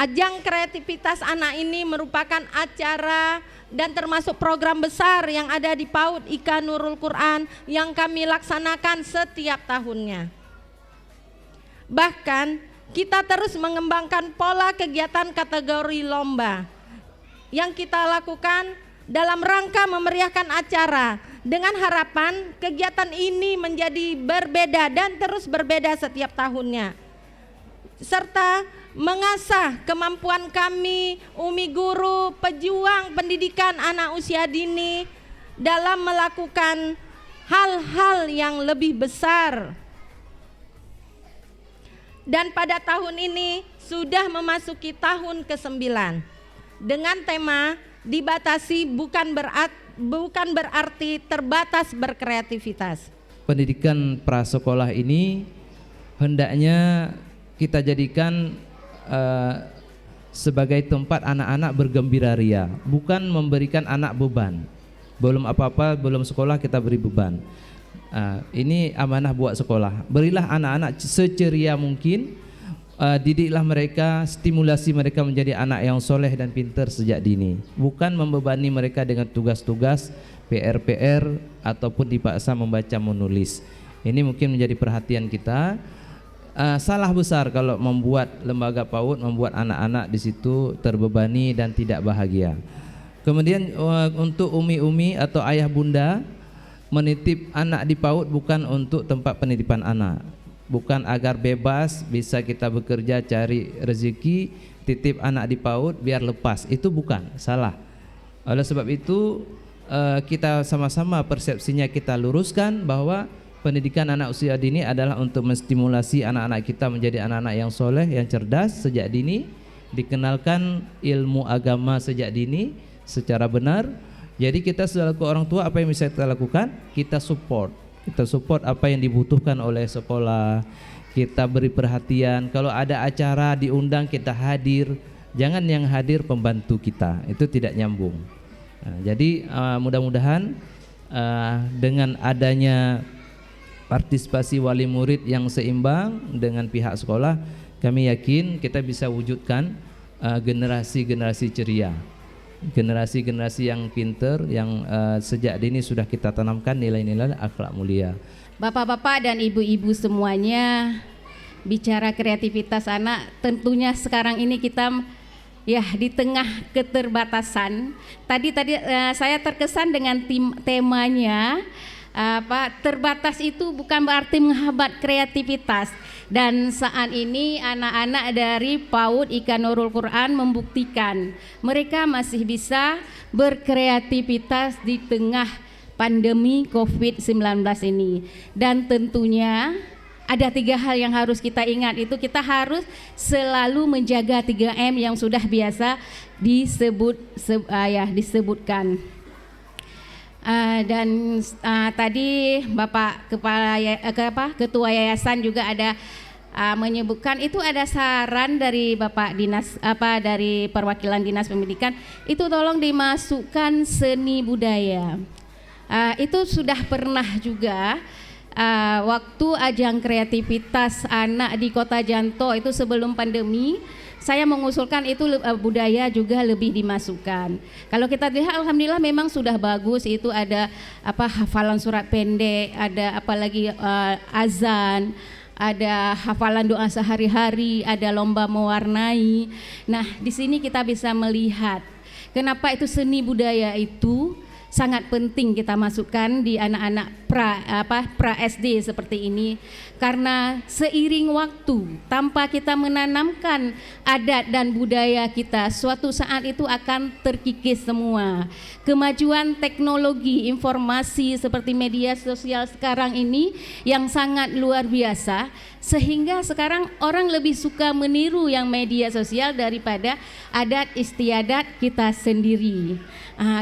Ajang kreativitas anak ini merupakan acara dan termasuk program besar yang ada di PAUD IKA Nurul Quran yang kami laksanakan setiap tahunnya. Bahkan kita terus mengembangkan pola kegiatan kategori lomba yang kita lakukan dalam rangka memeriahkan acara dengan harapan kegiatan ini menjadi berbeda dan terus berbeda setiap tahunnya, serta mengasah kemampuan kami, umi guru, pejuang pendidikan anak usia dini dalam melakukan hal-hal yang lebih besar. Dan pada tahun ini sudah memasuki tahun ke-9 dengan tema dibatasi bukan berarti terbatas berkreativitas. Pendidikan prasekolah ini hendaknya kita jadikan sebagai tempat anak-anak bergembira ria, bukan memberikan anak beban. Belum apa-apa, belum sekolah kita beri beban. Ini amanah buat sekolah. Berilah anak-anak seceria mungkin, didiklah mereka, stimulasi mereka menjadi anak yang soleh dan pintar sejak dini. Bukan membebani mereka dengan tugas-tugas PR-PR ataupun dipaksa membaca menulis. Ini mungkin menjadi perhatian kita. Salah besar kalau membuat lembaga PAUD, membuat anak-anak di situ terbebani dan tidak bahagia. Kemudian untuk umi-umi atau ayah bunda, menitip anak di PAUD bukan untuk tempat penitipan anak, bukan agar bebas bisa kita bekerja cari rezeki, titip anak di PAUD biar lepas, itu bukan, salah. Oleh sebab itu kita sama-sama persepsinya kita luruskan bahwa pendidikan anak usia dini adalah untuk menstimulasi anak-anak kita menjadi anak-anak yang soleh, yang cerdas sejak dini, dikenalkan ilmu agama sejak dini secara benar. Jadi kita selaku orang tua apa yang bisa kita lakukan? Kita support apa yang dibutuhkan oleh sekolah, kita beri perhatian. Kalau ada acara diundang kita hadir, jangan yang hadir pembantu kita, itu tidak nyambung. Jadi mudah-mudahan dengan adanya partisipasi wali murid yang seimbang dengan pihak sekolah, kami yakin kita bisa wujudkan generasi-generasi ceria, generasi-generasi yang pinter, yang sejak dini sudah kita tanamkan nilai-nilai akhlak mulia. Bapak-bapak dan ibu-ibu semuanya, bicara kreativitas anak, tentunya sekarang ini kita ya di tengah keterbatasan. Tadi saya terkesan dengan temanya. Terbatas itu bukan berarti menghambat kreativitas, dan saat ini anak-anak dari PAUD IKA Nurul Quran membuktikan mereka masih bisa berkreativitas di tengah pandemi COVID-19 ini. Dan tentunya ada 3 hal yang harus kita ingat, itu kita harus selalu menjaga 3M yang sudah biasa disebutkan. Tadi Bapak Ketua Yayasan juga ada menyebutkan itu ada saran dari Bapak Dinas dari perwakilan Dinas Pendidikan, itu tolong dimasukkan seni budaya. Itu sudah pernah juga waktu ajang kreativitas anak di Kota Janto itu sebelum pandemi, saya mengusulkan itu budaya juga lebih dimasukkan. Kalau kita lihat alhamdulillah memang sudah bagus, itu ada hafalan surat pendek, ada apalagi azan, ada hafalan doa sehari-hari, ada lomba mewarnai. Nah, di sini kita bisa melihat kenapa itu seni budaya itu sangat penting kita masukkan di anak-anak pra SD seperti ini, karena seiring waktu tanpa kita menanamkan adat dan budaya kita, suatu saat itu akan terkikis semua. Kemajuan teknologi informasi seperti media sosial sekarang ini yang sangat luar biasa, sehingga sekarang orang lebih suka meniru yang media sosial daripada adat istiadat kita sendiri.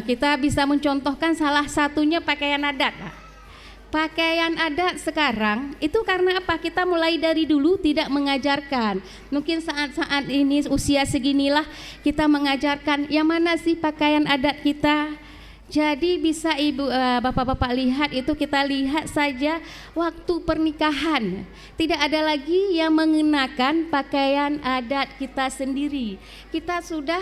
Kita bisa mencontohkan salah satunya pakaian adat. Pakaian adat sekarang itu karena apa? Kita mulai dari dulu tidak mengajarkan. Mungkin saat-saat ini usia seginilah kita mengajarkan yang mana sih pakaian adat kita. Jadi bisa ibu bapak-bapak lihat itu, kita lihat saja waktu pernikahan tidak ada lagi yang mengenakan pakaian adat kita sendiri. Kita sudah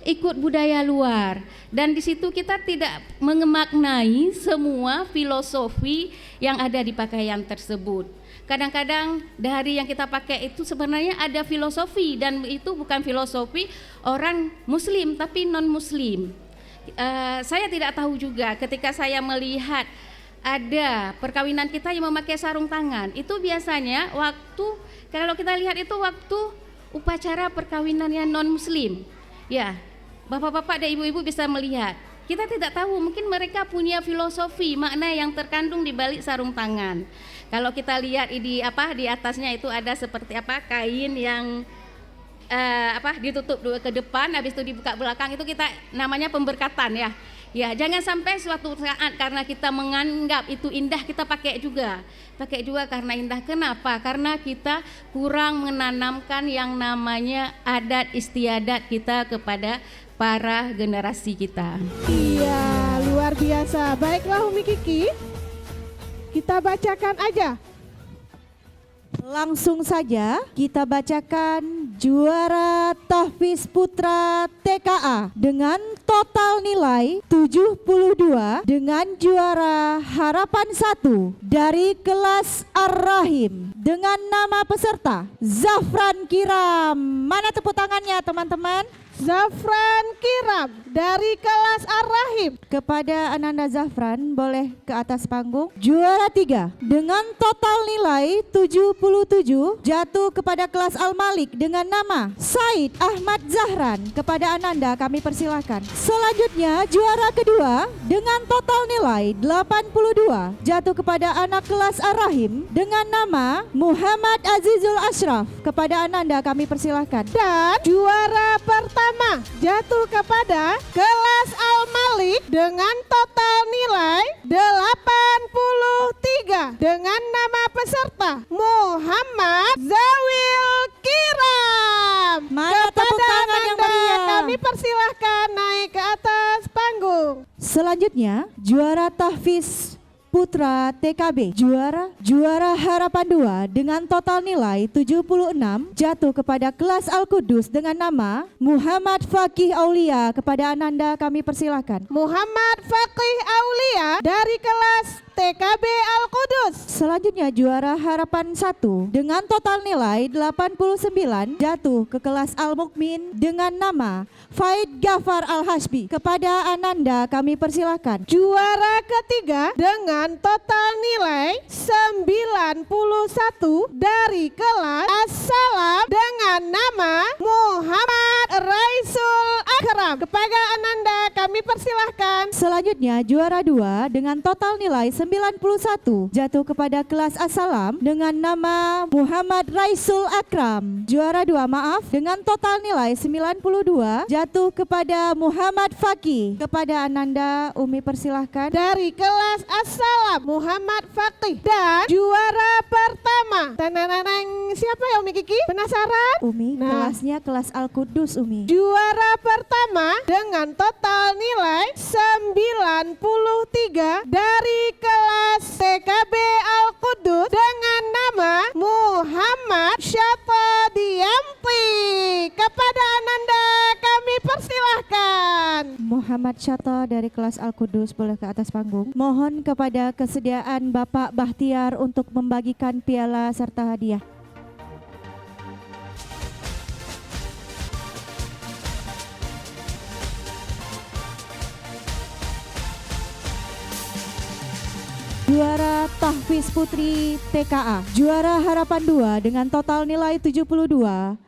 ikut budaya luar, dan di situ kita tidak mengemaknai semua filosofi yang ada di pakaian tersebut. Kadang-kadang dari yang kita pakai itu sebenarnya ada filosofi, dan itu bukan filosofi orang muslim tapi non muslim. Saya tidak tahu juga ketika saya melihat ada perkawinan kita yang memakai sarung tangan, itu biasanya waktu, kalau kita lihat itu waktu upacara perkawinan yang non muslim. Ya, bapak-bapak dan ibu-ibu bisa melihat. Kita tidak tahu, mungkin mereka punya filosofi makna yang terkandung di balik sarung tangan. Kalau kita lihat di atasnya itu ada seperti kain yang ditutup ke depan, habis itu dibuka belakang, itu kita namanya pemberkatan ya. Ya, jangan sampai suatu saat karena kita menganggap itu indah kita pakai juga karena indah. Kenapa? Karena kita kurang menanamkan yang namanya adat istiadat kita kepada para generasi kita. Iya, luar biasa. Baiklah Umi Kiki, kita bacakan aja. Langsung saja kita bacakan juara Tahfiz Putra TKA dengan total nilai 72 dengan juara Harapan 1 dari kelas Ar-Rahim dengan nama peserta Zafran Kiram. Mana tepuk tangannya teman-teman? Zafran Kiram dari kelas Ar-Rahim. Kepada Ananda Zafran boleh ke atas panggung. Juara 3 dengan total nilai 77 jatuh kepada kelas Al-Malik dengan nama Said Ahmad Zahran. Kepada Ananda kami persilahkan. Selanjutnya juara kedua dengan total nilai 82 jatuh kepada anak kelas Ar-Rahim dengan nama Muhammad Azizul Ashraf. Kepada Ananda kami persilahkan. Dan juara pertama jatuh kepada kelas Al-Malik dengan total nilai 83 dengan nama peserta Muhammad Zawil Kiram. Mana tepuk tangan yang meriah? Kami persilahkan naik ke atas panggung. Selanjutnya juara Tahfiz Putra TKB juara Harapan 2 dengan total nilai 76 jatuh kepada kelas Al-Qudus dengan nama Muhammad Faqih Aulia. Kepada Ananda kami persilahkan. Muhammad Faqih Aulia dari kelas TKB Al-Qudus. Selanjutnya juara Harapan 1 dengan total nilai 89 jatuh ke kelas Al-Mukmin dengan nama Faid Gafar Al-Hashbi. Kepada Ananda kami persilahkan. Juara ketiga dengan total nilai 91 dari kelas As-Salam dengan nama Muhammad Raisul Akram. Kepada Ananda kami persilahkan. Selanjutnya juara 2 dengan total nilai 91 jatuh kepada kelas As-Salam dengan nama Muhammad Raisul Akram. Juara 2 dengan total nilai 92 jatuh kepada Muhammad Faqih. Kepada Ananda Umi persilahkan. Dari kelas As-Salam Muhammad Faqih. Dan juara pertama, siapa ya Umi Kiki? Penasaran? Umi, kelasnya kelas Al-Qudus Umi. Juara pertama dengan total nilai 93 dari kelas TKB Al-Qudus dengan nama Muhammad Syatadiamti. Kepada Ananda kami persilahkan. Muhammad Syata dari kelas Al-Qudus boleh ke atas panggung. Mohon kepada kesediaan Bapak Bahtiar untuk membagikan piala serta hadiah. Juara Tahfiz Putri TKA juara Harapan 2 dengan total nilai 72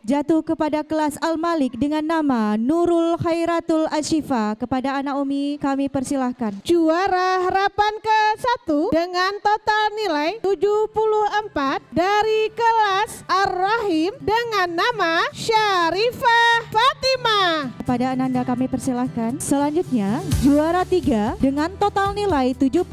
jatuh kepada kelas Al-Malik dengan nama Nurul Khairatul Ashifa. Kepada Anak Umi kami persilahkan. Juara Harapan ke-1 dengan total nilai 74 dari kelas Ar-Rahim dengan dengan nama Syarifah Fatimah. Kepada Ananda kami persilahkan. Selanjutnya juara 3 dengan total nilai 79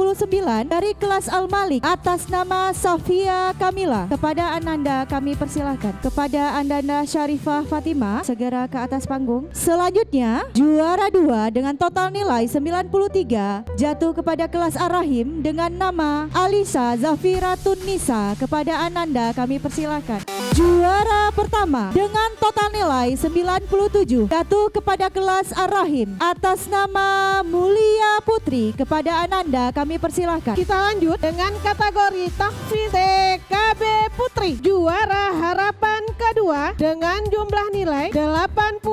dari kelas Al-Malik atas nama Safia Kamila. Kepada Ananda kami persilahkan. Kepada Ananda Syarifah Fatimah segera ke atas panggung. Selanjutnya juara 2 dengan total nilai 93 jatuh kepada kelas Ar-Rahim dengan nama Alisa Zafiratun Nisa. Kepada Ananda kami persilahkan. Juara pertama dengan total nilai 97 jatuh kepada kelas Ar-Rahim atas nama Mulia Putri. Kepada Ananda kami persilahkan. Kita lanjut dengan kategori tahfiz TKB Putri. Juara harapan kedua dengan jumlah nilai 89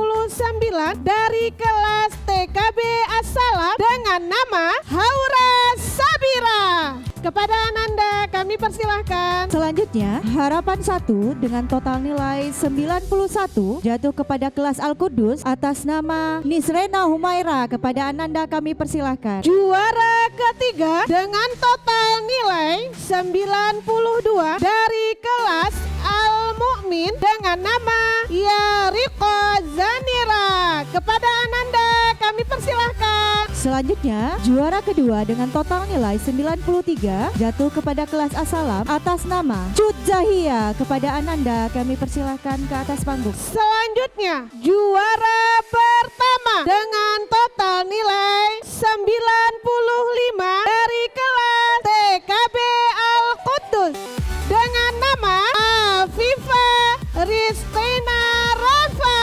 dari kelas TKB As-Salam dengan nama Haura Sabira. Kepada Ananda kami persilahkan. Selanjutnya harapan 1 dengan total nilai 91 jatuh kepada kelas Al-Qudus atas nama Nisrena Humaira. Kepada Ananda kami persilahkan. Juara ketiga dengan total nilai 92 dari kelas Al-Mu'min dengan nama Yariko Zanira. Kepada Ananda kami persilahkan. Selanjutnya juara kedua dengan total nilai 93 jatuh kepada kelas As-Salam atas nama Cut Zahia. Kepada Ananda kami persilahkan ke atas panggung. Selanjutnya juara pertama dengan total nilai 95 dari kelas TKB Al-Qudus dengan nama Afifa Rizqina Rafa.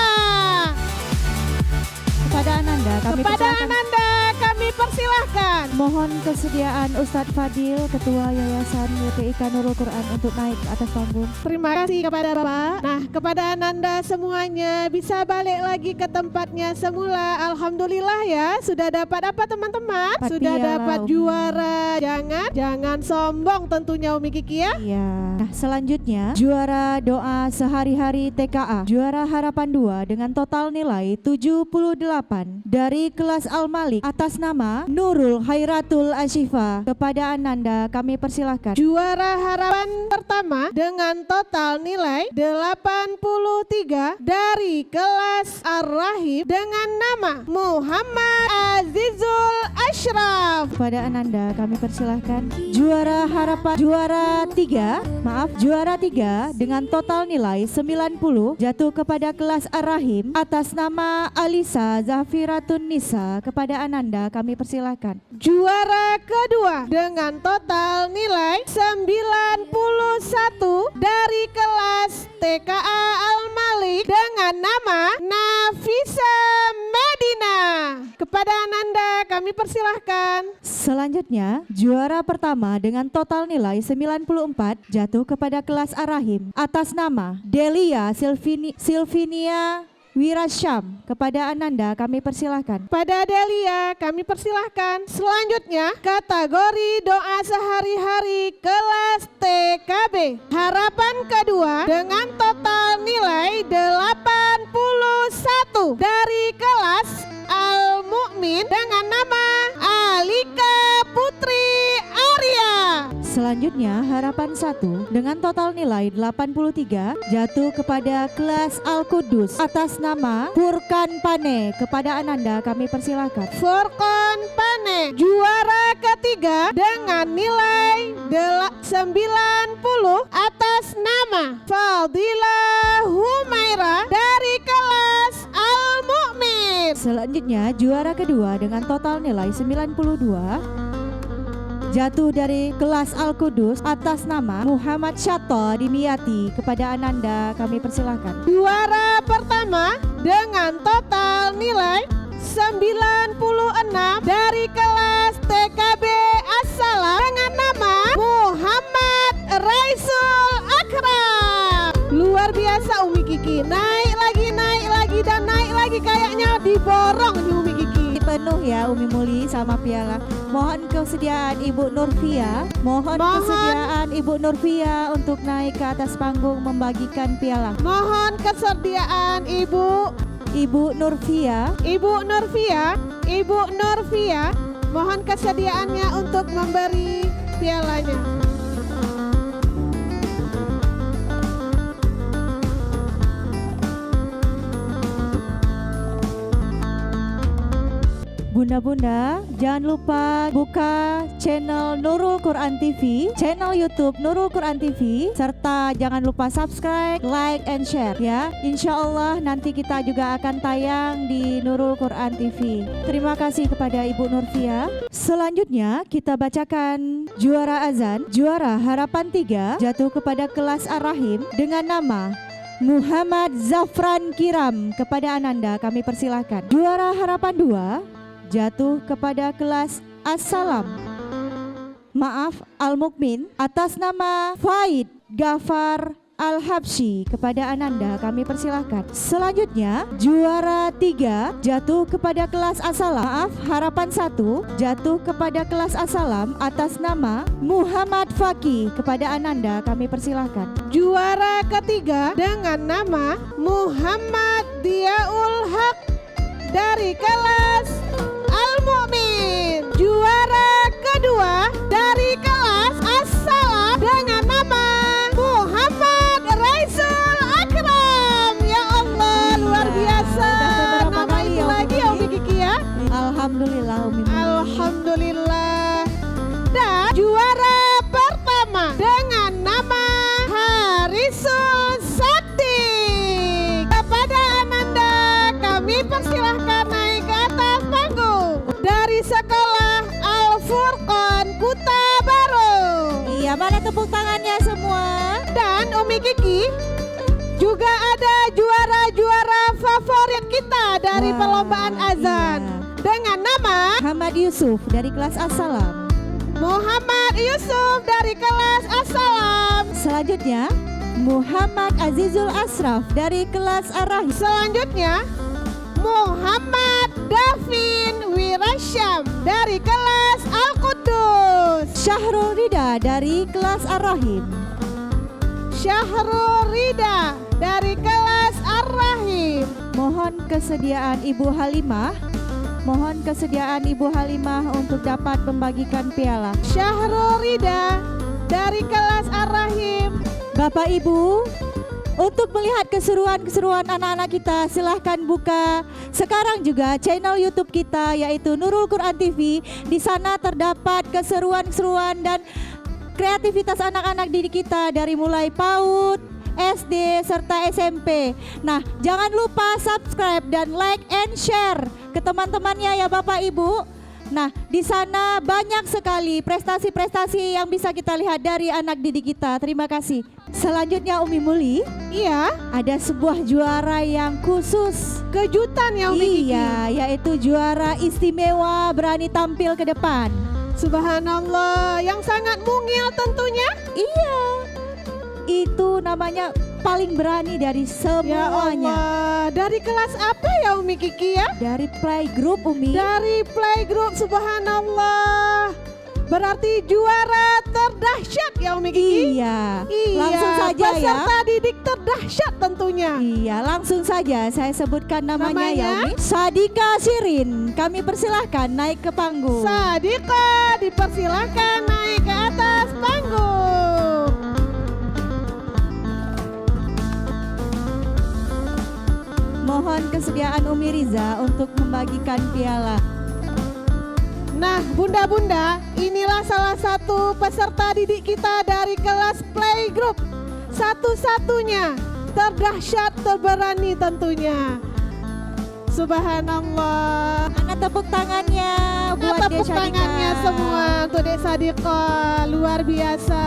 Kepada Ananda kami Kepada persilahkan. Ananda kami persilahkan. Mohon kesediaan Ustadz Fadil, Ketua Yayasan YPIK Nurul Quran untuk naik ke atas panggung. Terima kasih kepada Bapak. Nah, kepada Ananda semuanya bisa balik lagi ke tempatnya semula. Alhamdulillah ya, sudah dapat apa teman-teman? Dapat Sudah piala, dapat Umi. juara. Jangan sombong tentunya Umi Kiki ya. Iya. Nah, selanjutnya juara doa sehari-hari TKA. Juara harapan 2 dengan total nilai 78 dari kelas Al-Malik atas nama Nurul Hairatul Ashifa. Kepada Ananda kami persilahkan. Juara harapan pertama dengan total nilai 83 dari kelas Ar-Rahim dengan nama Muhammad Azizul Ashraf. Kepada Ananda kami persilahkan. Juara 3 dengan total nilai 90 jatuh kepada kelas Ar-Rahim atas nama Alisa Zafiratun Nisa. Kepada Ananda kami persilahkan. Juara kedua dengan total nilai 91 dari kelas TKA Al-Malik dengan nama Nafisa Medina. Kepada Ananda kami persilahkan. Selanjutnya, juara pertama dengan total nilai 94 jatuh kepada kelas Ar-Rahim atas nama Delia Silvinia Wirasyam. Kepada Ananda kami persilahkan. Pada Delia kami persilahkan. Selanjutnya kategori doa sehari-hari kelas TKB. Harapan kedua dengan total nilai 81 dari kelas Al-Mu'min dengan nama Alika Putri Arya. Selanjutnya harapan 1 dengan total nilai 83 jatuh kepada kelas Al-Qudus atas nama Furkan Pane. Kepada Ananda kami persilahkan. Furqan Pane juara ketiga dengan nilai 90 atas nama Fadilah Humaira dari kelas Al-Mu'min. Selanjutnya juara kedua dengan total nilai 92 jatuh dari kelas Al-Qudus atas nama Muhammad Syato Dimyati. Kepada Ananda kami persilahkan. Juara pertama dengan total nilai 96 dari kelas TKB As-Salam dengan nama Muhammad Raisul Akram. Luar biasa Umi Kiki, naik lagi dan naik lagi, kayaknya diborong nih Umi Kiki. Penuh ya Umi Muli sama piala. Mohon kesediaan Ibu Nurfia. Mohon kesediaan Ibu Nurfia untuk naik ke atas panggung membagikan piala. Mohon kesediaan Ibu Nurfia. Ibu Nurfia, mohon kesediaannya untuk memberi pialanya. Bunda-bunda, jangan lupa buka channel Nurul Quran TV, channel YouTube Nurul Quran TV, serta jangan lupa subscribe, like, and share ya. Insya Allah nanti kita juga akan tayang di Nurul Quran TV. Terima kasih kepada Ibu Nurfia. Selanjutnya kita bacakan juara azan, juara harapan 3 jatuh kepada kelas Ar-Rahim dengan nama Muhammad Zafran Kiram. Kepada Ananda kami persilahkan. Juara harapan 2 jatuh kepada kelas Assalam, maaf, Al-Mukmin, atas nama Faid Gafar Al-Habsyi. Kepada Ananda kami persilahkan. Selanjutnya juara 3 jatuh kepada kelas Assalam, maaf, harapan 1 jatuh kepada kelas Assalam atas nama Muhammad Fakih. Kepada Ananda kami persilahkan. Juara ketiga dengan nama Muhammad Diaul Haq dari kelas Al-Mu'min. Juara kedua dari kelas Assalam dengan nama Muhammad Raisul Akram. Ya Allah, luar biasa. Nama itu lagi ya Umi Kiki ya. Alhamdulillah Umi. Alhamdulillah. Dan juara pertama dengan nama Harisul Sakti. Kepada Ananda kami persilahkan naik ke atas panggung dari sekolah Al-Furqan Kuta Baru. Iya, mana tepuk tangannya semua? Dan Umi Kiki juga ada juara-juara favorit kita dari Wah, perlombaan azan dengan nama Muhammad Yusuf dari kelas Assalam. Muhammad Yusuf dari kelas Assalam. Selanjutnya Muhammad Azizul Asraf dari kelas Ar-Rahim. Selanjutnya Muhammad Davin Wirasyam dari kelas Al-Qudus. Syahrul Rida dari kelas Ar-Rahim. Syahrul Rida dari kelas Ar-Rahim. Mohon kesediaan Ibu Halimah. Mohon kesediaan Ibu Halimah untuk dapat membagikan piala. Syahrul Rida dari kelas Ar-Rahim. Bapak Ibu, untuk melihat keseruan-keseruan anak-anak kita, silahkan buka sekarang juga channel YouTube kita yaitu Nurul Quran TV. Di sana terdapat keseruan-keseruan dan kreativitas anak-anak didik kita dari mulai PAUD, SD serta SMP. Nah, jangan lupa subscribe dan like and share ke teman-temannya ya Bapak Ibu. Nah, di sana banyak sekali prestasi-prestasi yang bisa kita lihat dari anak didik kita. Terima kasih. Selanjutnya Umi Muli, Iya, ada sebuah juara yang khusus. kejutan ya Umi Kiki. Iya, yaitu juara istimewa berani tampil ke depan. Subhanallah, yang sangat mungil tentunya. Iya, itu namanya paling berani dari Ya semuanya. Allah, dari kelas apa ya Umi Kiki ya? Dari playgroup Umi. Dari playgroup, subhanallah. Berarti juara terdahsyat ya Umi Kiki? Iya, Iya, langsung saja ya. peserta didik terdahsyat tentunya. Iya, langsung saja saya sebutkan namanya ya Namanya? Umi. Sadika Shirin, kami persilahkan naik ke panggung. Sadika dipersilahkan naik ke atas panggung. Mohon kesediaan Umi Riza untuk membagikan piala. Nah, bunda-bunda, inilah salah satu peserta didik kita dari kelas playgroup. Satu-satunya, terdahsyat, terberani tentunya. Subhanallah. Mana tepuk tangannya buat Tepuk Dek Sadika. tangannya semua untuk Dek Sadika, luar biasa.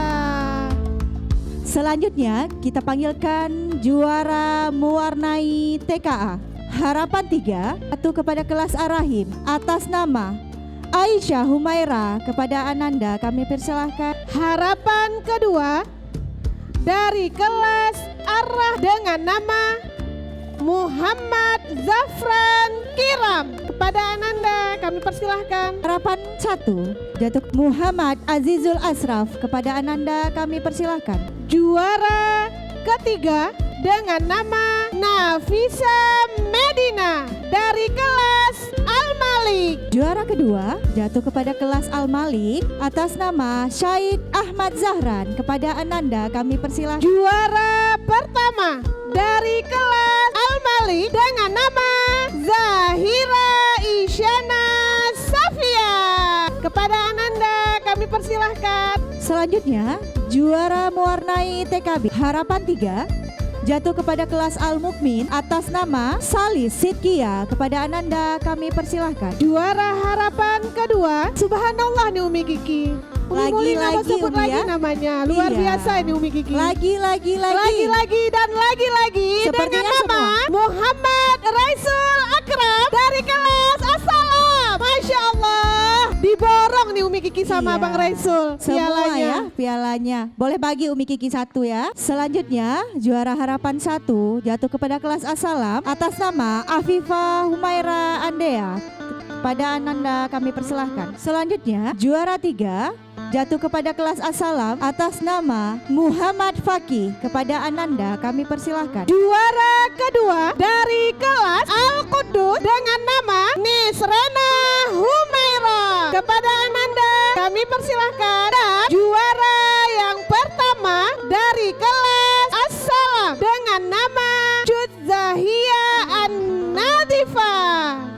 Selanjutnya kita panggilkan juara mewarnai TKA Harapan 3 atau kepada kelas Ar-Rahim atas nama Aisyah Humaira. Kepada Ananda kami persilahkan. Harapan kedua dari kelas Ar-Rah dengan nama Muhammad Zafran Kiram. Kepada Ananda kami persilahkan. Harapan 1 jatuh Muhammad Azizul Asraf. Kepada Ananda kami persilahkan. Juara ketiga dengan nama Nafisa Medina dari kelas Al-Malik. Juara kedua jatuh kepada kelas Al-Malik atas nama Syed Ahmad Zahran. Kepada Ananda kami persilahkan. Juara pertama dari kelas Al-Malik dengan nama Zahira Isyana Kepada Ananda kami persilahkan. Selanjutnya, juara mewarnai TKB Harapan 3 jatuh kepada kelas Al-Mukmin atas nama Salis Sidkia. Kepada Ananda kami persilahkan. Juara harapan kedua, subhanallah nih Umi Kiki. Umi Muli nama sebut Umi lagi ya. namanya. Luar Iya. biasa ini Umi Kiki. Lagi dan lagi Sepertinya dengan nama Muhammad Raisul Akram dari kelas Assalam. Masya Allah, diborong nih Umi Kiki sama Iya. Bang Raisul semua pialanya. ya pialanya. Boleh bagi Umi Kiki 1 ya. Selanjutnya, juara harapan 1 jatuh kepada kelas Assalam atas nama Afifah Humaira Andea. Kepada Ananda kami persilahkan. Selanjutnya, juara 3 jatuh kepada kelas Assalam atas nama Muhammad Fakih. Kepada Ananda kami persilahkan. Juara kedua dari kelas Al-Qudus dengan nama Nisrena Humaira. Kepada Ananda kami persilahkan. Dan juara yang pertama dari kelas Assalam dengan nama Judzahia An-Nadifa.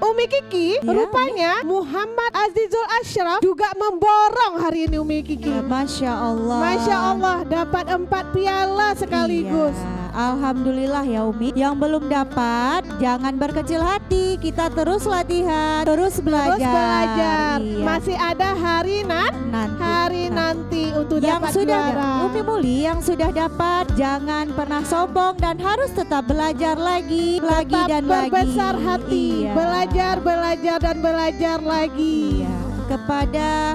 Umi Kiki, Ya, rupanya Muhammad Azizul Ashraf juga memborong hari ini Umi Kiki. Masya Allah. Masya Allah, dapat 4 piala sekaligus. Iya, alhamdulillah ya Umi. Yang belum dapat jangan berkecil hati. Kita terus latihan, terus belajar. Terus belajar. Iya. Masih ada hari nanti. nanti untuk Yang dapat sudah juara. Umi Muli yang sudah dapat jangan pernah sombong dan harus tetap belajar lagi Tetap dan berbesar lagi. hati, Iya. belajar lagi. Iya. Kepada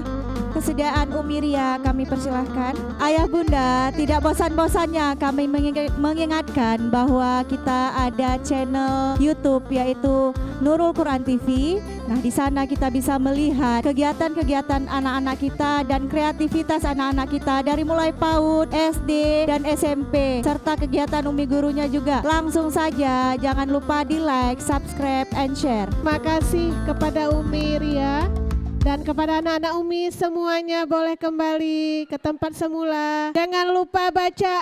kesediaan Umi Ria kami persilahkan. Ayah bunda tidak bosan-bosannya kami mengingatkan bahwa kita ada channel YouTube yaitu Nurul Quran TV. Nah, di sana kita bisa melihat kegiatan-kegiatan anak-anak kita dan kreativitas anak-anak kita dari mulai PAUD, SD dan SMP serta kegiatan Umi gurunya juga. Langsung saja jangan lupa di like, subscribe and share. Makasih kepada Umi Ria. Dan kepada anak-anak Umi semuanya boleh kembali ke tempat semula. Jangan lupa baca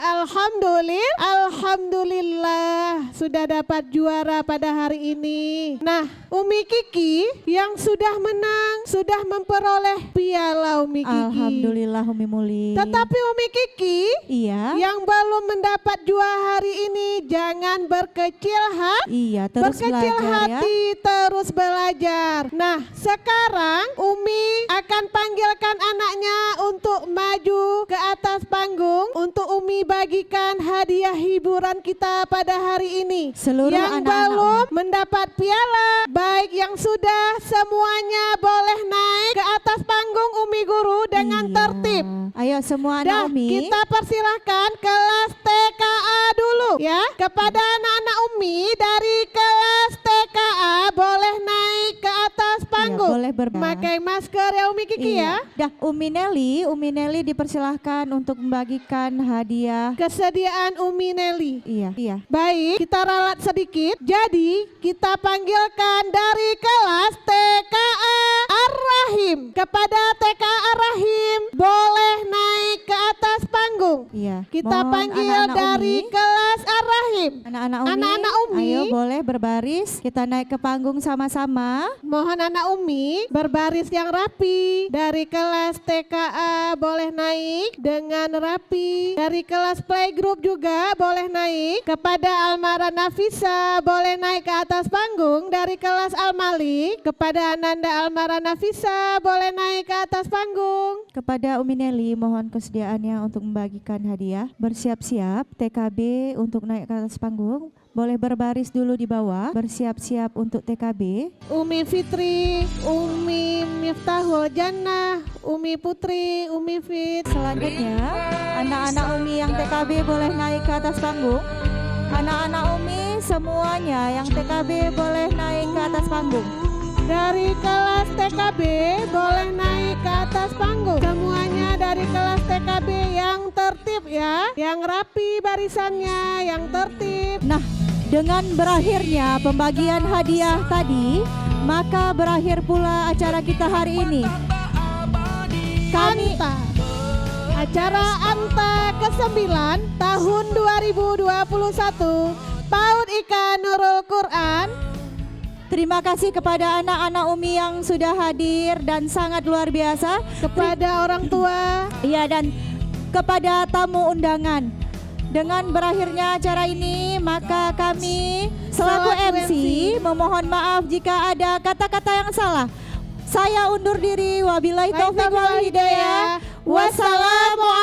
Alhamdulillah sudah dapat juara pada hari ini. Nah, Umi Kiki yang sudah menang, sudah memperoleh piala Umi Kiki. Alhamdulillah Umi Muli. Tetapi Umi Kiki Iya. yang belum mendapat juara hari ini jangan berkecil hati. Iya, terus Berkecil belajar ya. hati, terus belajar. Nah, sekarang Umi akan panggilkan anaknya untuk maju ke atas panggung untuk Umi bagikan hadiah hiburan kita pada hari ini. Seluruh yang anak-anak belum mendapat piala, baik yang sudah, semuanya boleh naik ke atas panggung Umi Guru dengan Iya. tertib. Ayo semua Dah, anak Umi. kita persilahkan kelas TKA dulu ya. Kepada anak-anak Umi dari kelas TKA boleh naik ke atas panggung. boleh Pakai masker ya Umi Kiki ya. Dah, Umi Nelly dipersilahkan untuk membagikan hadiah. Kesediaan Umi Nelly. Iya. Baik, kita ralat sedikit. Jadi, kita panggilkan dari kelas TKA Ar-Rahim. Kepada TKA Ar-Rahim boleh naik ke atas panggung. Iya. Kita Mohon panggil anak-anak dari Umi. kelas Ar-Rahim. Anak-anak Umi. Anak-anak Umi. Ayo boleh berbaris. Kita naik ke panggung sama-sama. Mohon anak Umi berbaris yang rapi. Dari kelas TKA boleh naik dengan rapi. Dari kelas playgroup juga boleh naik. Kepada Almara Nafisa boleh naik ke atas panggung. Dari kelas Al-Malik kepada Ananda Almara Nafisa boleh naik ke atas panggung. Kepada Umi Nelly mohon kesediaannya untuk membagikan hadiah. Bersiap-siap TKB untuk naik ke atas panggung. Boleh berbaris dulu di bawah. Bersiap-siap untuk TKB. Umi Fitri, Umi Miftahul Jannah, Umi Putri, Umi Fit. Selanjutnya, anak-anak Umi yang TKB boleh naik ke atas panggung. Anak-anak Umi semuanya yang TKB boleh naik ke atas panggung. Dari kelas TKB boleh naik ke atas panggung. Semuanya dari kelas TKB yang tertib ya, yang rapi barisannya, yang tertib. Nah, dengan berakhirnya pembagian hadiah tadi, maka berakhir pula acara kita hari ini. Anta, acara Anta ke-9 tahun 2021 PAUD IK Nurul Quran Terima kasih kepada anak-anak Umi yang sudah hadir dan sangat luar biasa. Kepada orang tua. Iya, dan kepada tamu undangan. Dengan berakhirnya acara ini, maka kami selaku MC memohon maaf jika ada kata-kata yang salah. Saya undur diri. Wabillahi taufiq wal hidayah. Wassalamualaikum